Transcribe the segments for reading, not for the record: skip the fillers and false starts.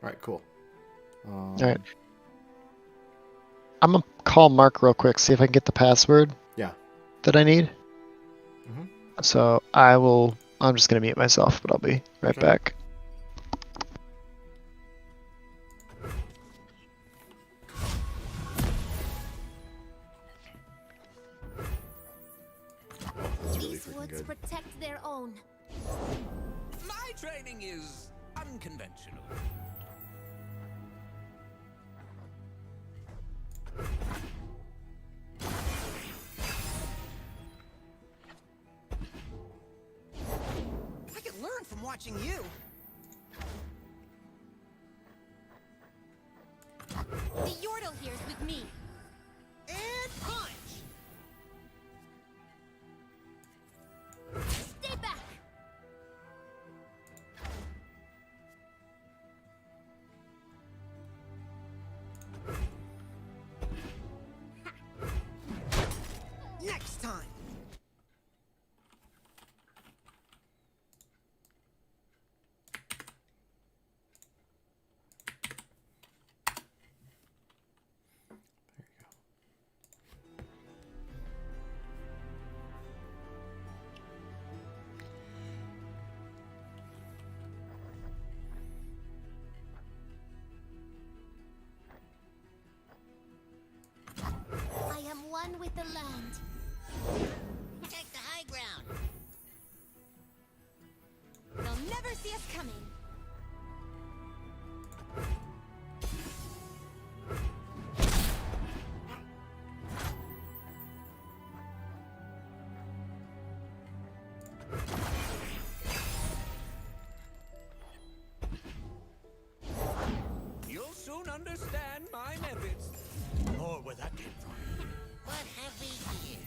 right, cool. All right. I'm gonna call Mark real quick, see if I can get the password Yeah. that I need. Mm-hmm. So I'm just gonna mute myself, but I'll be right Okay. back. Oh, that's really These freaking woods good. protect their own. My training is unconventional. I can learn from watching you. The Yordle here's with me. And punch! Stay back. Next time! I am one with the land. Take the high ground. They'll never see us coming. You'll soon understand my methods. Or where that came from. What have we here?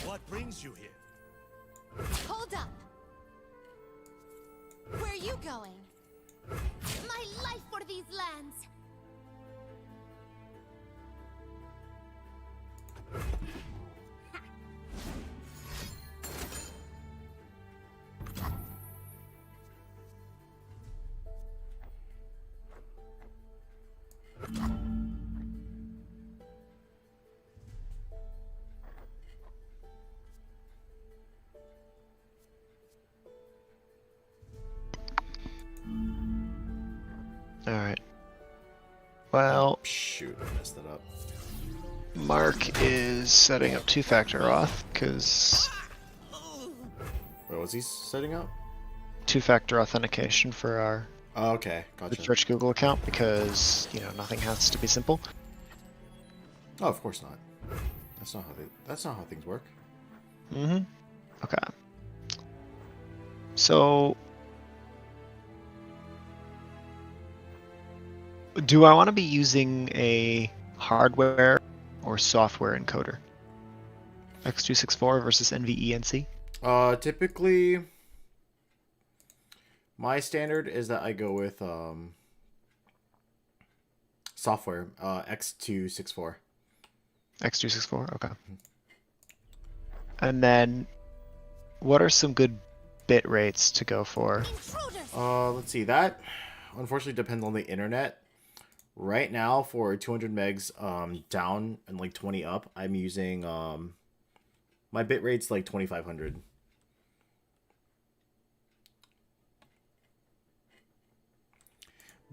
What brings you here? Hold up. Where are you going? My life for these lands. All right. Well, Shoot, I messed that up. Mark is setting up two-factor auth because Wait, was he setting up? two-factor authentication for our Oh, okay, the gotcha. Church Google account because nothing has to be simple. Oh, of course not. That's not how things work. Mm-hmm. Okay. So, do I want to be using a hardware or software encoder? X264 versus NVENC? Typically, my standard is that I go with software, X264. X264, okay. And then, what are some good bit rates to go for? Intruders. Let's see. That unfortunately depends on the internet. Right now, for 200 megs down and like 20 up, I'm using my bit rate's like 2500.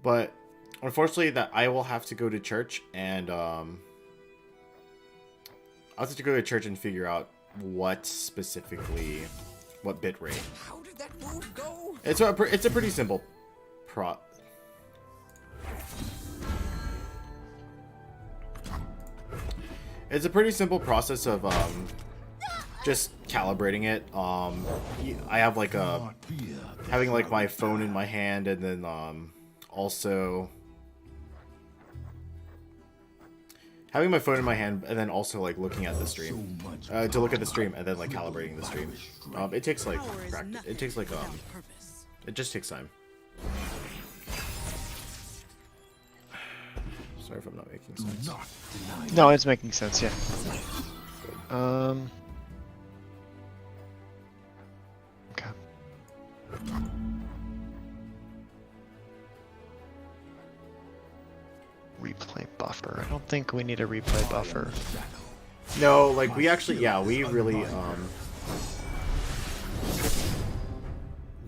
But unfortunately, that I will have to go to church and I'll have to go to church and figure out what bit rate. How did that move go? It's a pretty simple pro. It's a pretty simple process of just calibrating it. I have like having like my phone in my hand, and then also having my phone in my hand and then also like looking at the stream, to look at the stream and then like calibrating the stream. It takes like practice. It takes like it just takes time. Sorry if I'm not making sense. No, it's making sense. Yeah. Okay. Replay buffer. I don't think we need a replay buffer. No, like we actually, yeah, we really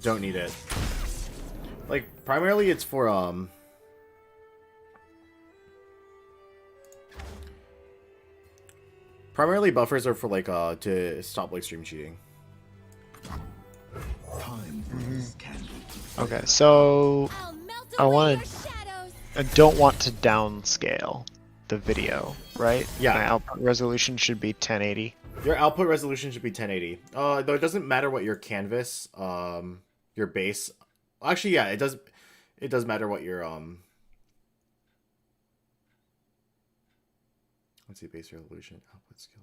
don't need it. Like primarily it's for primarily buffers are for like to stop like stream cheating. Okay, so I'll melt I away wanna- your shadows. I don't want to downscale the video, right? Yeah. My output resolution should be 1080. Your output resolution should be 1080. Though it doesn't matter what your canvas, your base. Actually, yeah, it does. It does matter what your Let's see, base resolution, output scale.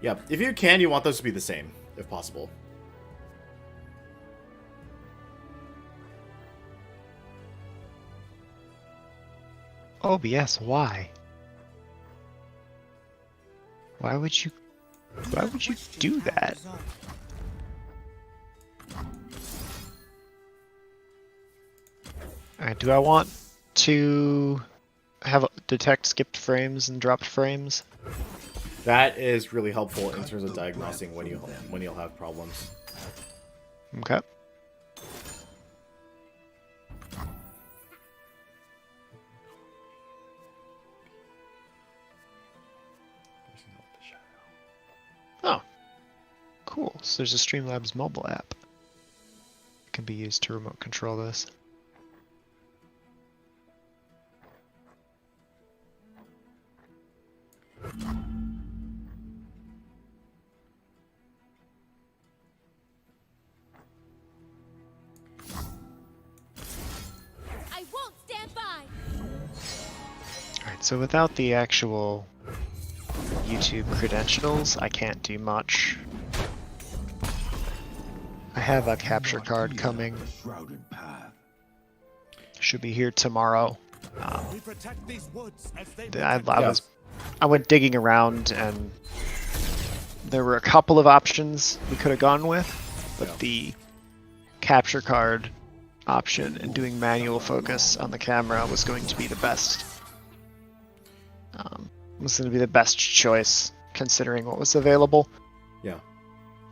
Yeah, if you can, you want those to be the same, if possible. OBS, why? Why would you do that? Alright, do I want to have detect skipped frames and dropped frames? That is really helpful in terms of diagnosing when you'll have problems. Okay. Oh, cool. So there's a Streamlabs mobile app. It can be used to remote control this. I won't stand by. Alright, so without the actual YouTube credentials, I can't do much. I have a capture card coming. Should be here tomorrow. We protect these woods as they I went digging around and there were a couple of options we could have gone with, but the capture card option and doing manual focus on the camera was going to be the best. Was going to be the best choice considering what was available. Yeah.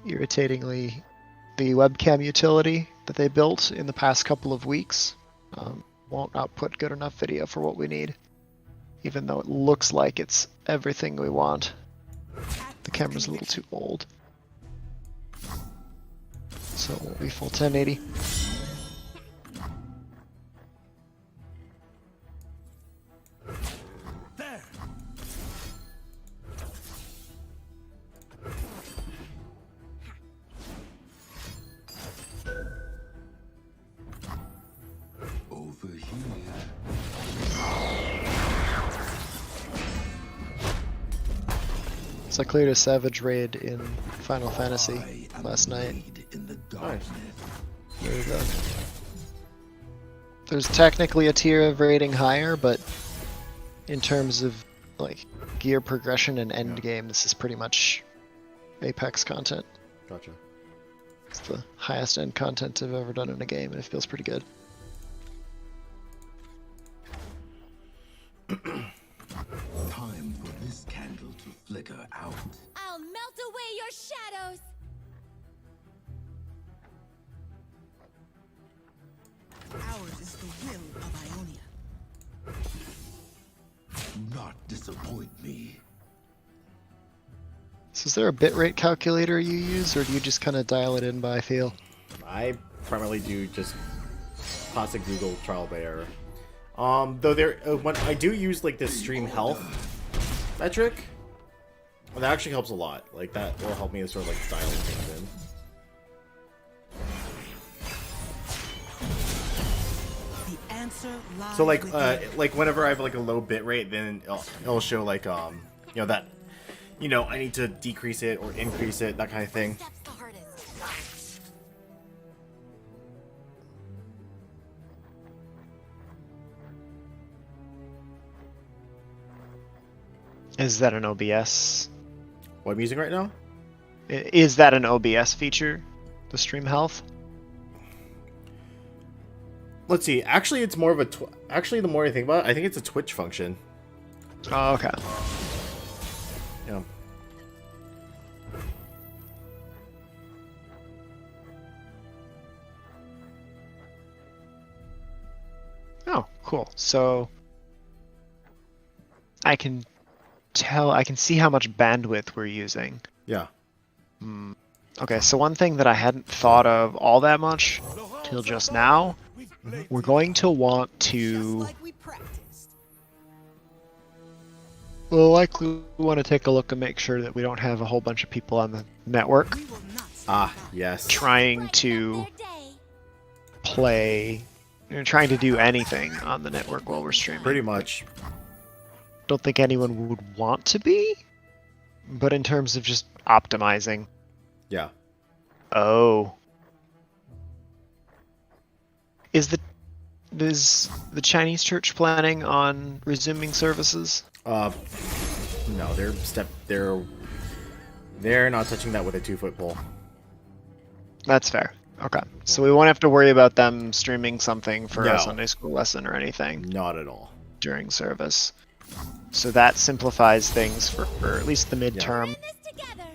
Irritatingly, the webcam utility that they built in the past couple of weeks won't output good enough video for what we need, even though it looks like it's everything we want. The camera's a little too old, so it won't be full 1080. there. Over here. So I cleared a Savage raid in Final Fantasy last night. In the Nice. There's technically a tier of rating higher, but in terms of like gear progression and end game, this is pretty much Apex content. Gotcha. It's the highest end content I've ever done in a game, and it feels pretty good. Time for this candle to flicker out. I'll melt away your shadows. Ours is the will of Ionia. Do not disappoint me. So is there a bitrate calculator you use, or do you just kind of dial it in by feel? I primarily do just classic Google trial by error. Though when I do use like this stream health metric, well, that actually helps a lot. Like that will help me sort of like dial things in. The answer lies So like within. like whenever I have like a low bit rate, then it'll show like you know that I need to decrease it or increase it, that kind of thing. That's the hardest. Is that an OBS? What I'm using right now? Is that an OBS feature? The stream health? Let's see. Actually, it's more of a actually the more I think about it, I think it's a Twitch function. Oh, okay. Yeah. Oh, cool. So I can see how much bandwidth we're using. Yeah. Okay, so one thing that I hadn't thought of all that much till just now, we're going to want Just to like we practiced. we'll likely want to take a look and make sure that we don't have a whole bunch of people on the network We will not Ah, yes. trying to Their day. play, trying to do anything on the network while we're streaming. Pretty much. Don't think anyone would want to be, but in terms of just optimizing. Yeah. Oh. Is the Chinese church planning on resuming services? No, they're not touching that with a 2-foot pole. That's fair. Okay. So we won't have to worry about them streaming something for No. a Sunday school lesson or anything Not at all. during service. So that simplifies things for at least the midterm In this together.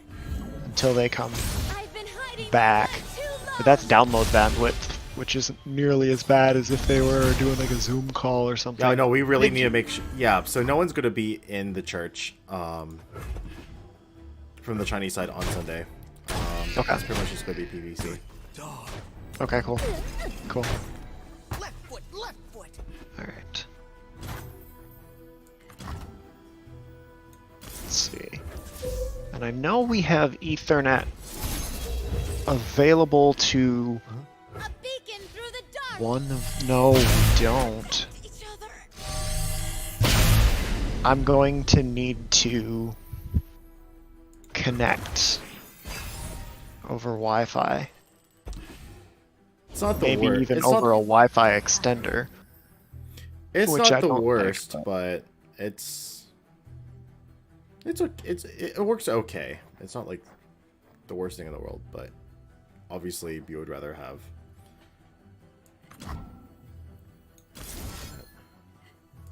until they come I've been hiding back. for too long. But that's download bandwidth, which isn't nearly as bad as if they were doing like a Zoom call or something. Yeah, no, we really need to make sure. Yeah, so no one's going to be in the church from the Chinese side on Sunday. Okay. It's pretty much just going to be PVC. Dog. Okay, cool. Cool. left foot, left foot. Alright. Let's see. And I know we have Ethernet available to A beacon through the dark. one of. No, we don't. Each other. I'm going to need to connect over Wi-Fi. It's not the Maybe worst. even it's over not, a Wi-Fi extender. It's which I not the don't think, worst, but- but it works okay. It's not like the worst thing in the world, but obviously you would rather have.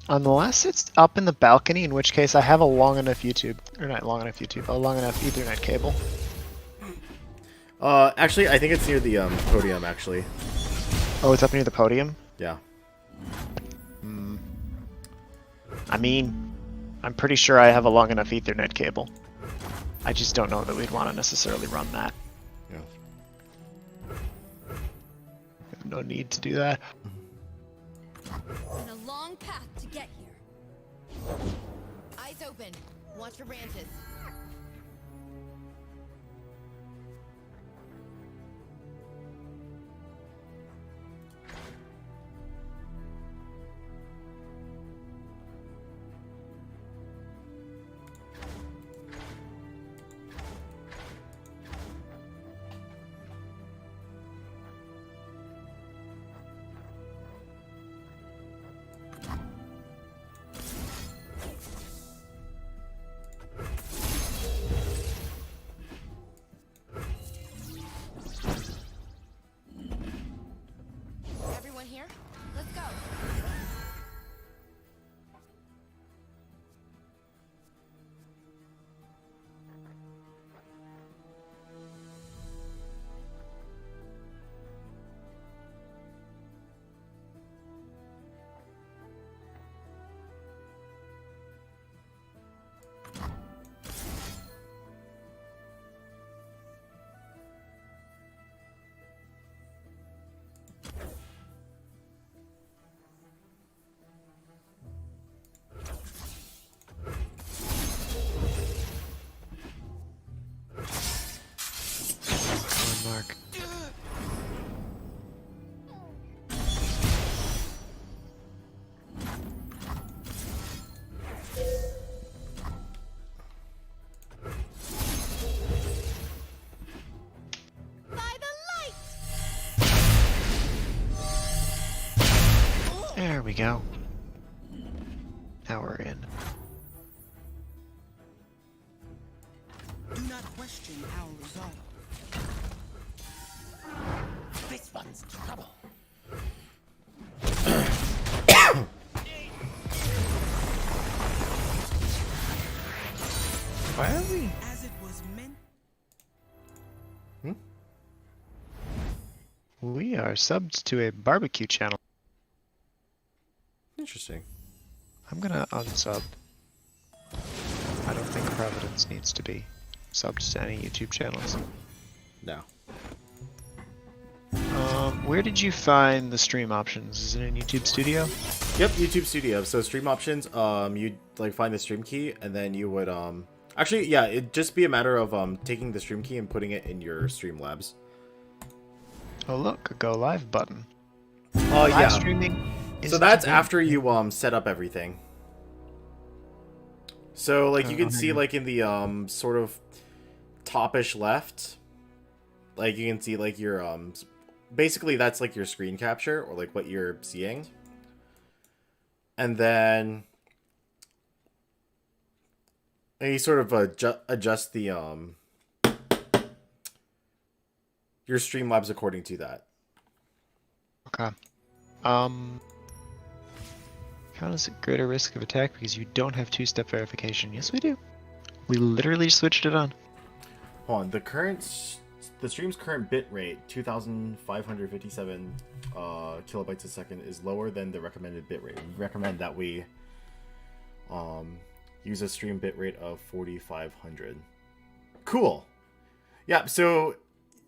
Unless it's up in the balcony, in which case I have a long enough YouTube, or not long enough YouTube, a long enough Ethernet cable. Actually, I think it's near the podium. Actually, Oh, it's up near the podium? yeah. I mean, I'm pretty sure I have a long enough Ethernet cable. I just don't know that we'd want to necessarily run that. Yeah. No need to do that. And a long path to get here. Eyes open. Watch for branches. Everyone here? Let's go. Mark. go. Now we're in. Do not question our resolve. This one's trouble. Why are we? As it was meant. We are subbed to a barbecue channel. Interesting. I'm gonna unsub. I don't think Providence needs to be subbed to any YouTube channels. No. Where did you find the stream options? Is it in YouTube Studio? Yep, YouTube Studio. So stream options, you'd like find the stream key, and then you would actually, yeah, it'd just be a matter of taking the stream key and putting it in your Streamlabs. Oh look, a go live button. Oh Live yeah. streaming. So that's after you set up everything. So like you can see like in the sort of topish left, like you can see like your basically that's like your screen capture or like what you're seeing. And then you sort of adjust the your Streamlabs according to that. Okay. Count at greater risk of attack because you don't have two-step verification. Yes, we do. We literally switched it on. Hold on, the stream's current bit rate, 2,557 kilobytes a second, is lower than the recommended bit rate. We recommend that we use a stream bit rate of 4,500. Cool. Yeah. So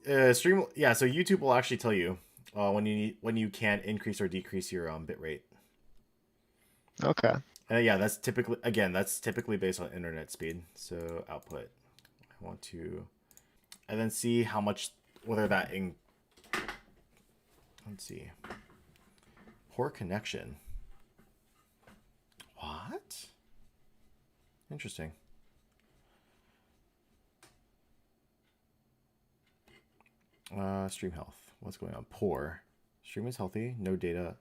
so YouTube will actually tell you when you can increase or decrease your bit rate. Okay. Yeah, that's typically based on internet speed. So output, I want to, and then see how much, whether that let's see, poor connection. What? Interesting. Stream health. What's going on? Poor. Stream is healthy. No data.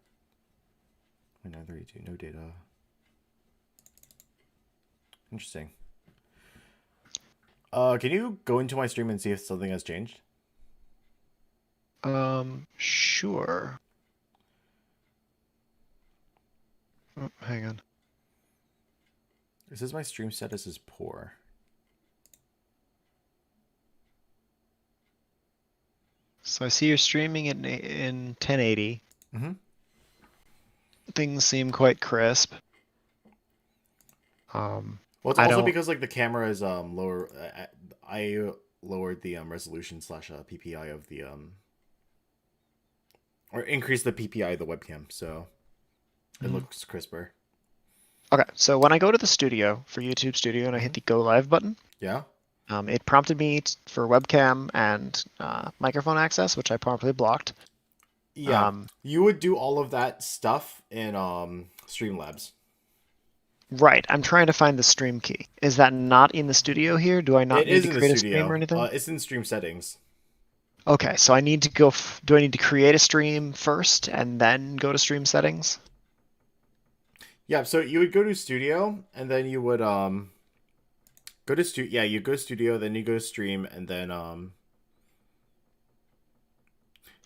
932. No data. Interesting. Can you go into my stream and see if something has changed? Sure. Oh, hang on. It says my stream status is poor. So I see you're streaming in 1080. Mm-hmm. Things seem quite crisp. Well, it's also because like the camera is lower. I lowered the resolution / PPI of the or increased the PPI of the webcam, so it looks crisper. Okay, so when I go to the studio for YouTube Studio and I hit the Go Live button, Yeah. it prompted me for webcam and microphone access, which I promptly blocked. Yeah. You would do all of that stuff in Streamlabs. Right, I'm trying to find the stream key. Is that not in the studio here? Do I not It need is to in the create a studio. stream or anything? It's in stream settings. Okay, so I need to go. Do I need to create a stream first and then go to stream settings? Yeah, so you would go to studio and then you would go to you go studio, then you go stream, and then Oh,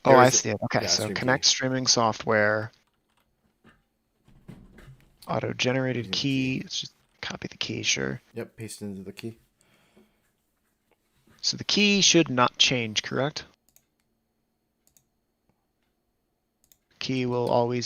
I there's- see it. Okay, yeah, so stream connect key. streaming software. Auto-generated key. Let's just copy the key, sure. Yep, paste it into the key. So the key should not change, correct? Key will always